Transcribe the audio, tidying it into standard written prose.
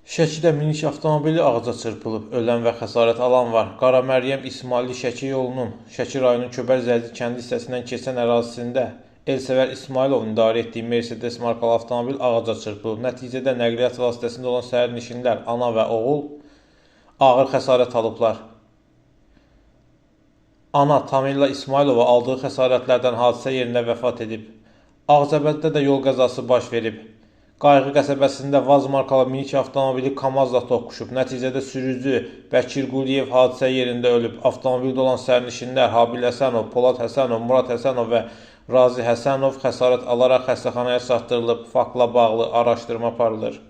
Şəkidə minik avtomobili ağaca çırpılıb, ölən və xəsarət alan var. Qara Məryəm İsmailli Şəki yolunun Şəki rayonunun Köbər-Zəldi kəndi hissəsindən keçən ərazisində Elsəvər İsmailovun idarə etdiyi Mercedes markalı avtomobil ağaca çırpılıb. Nəticədə nəqliyyat vasitəsində olan sərnişinlər, ana və oğul ağır xəsarət alıblar. Ana Tamilla İsmailova aldığı xəsarətlərdən hadisə yerində vəfat edib. Ağcabədidə də yol qəzası baş verib. Qayğı qəsəbəsində Vaz markalı minik avtomobili Kamazla toqquşub. Nəticədə sürücü Bəkir Quliyev hadisə yerində ölüb. Avtomobildə olan sərnişinlər Habil Həsənov, Polad Həsənov, Murad Həsənov və Razi Həsənov xəsarət alaraq xəstəxanaya çatdırılıb. Faktla bağlı araşdırma aparılır.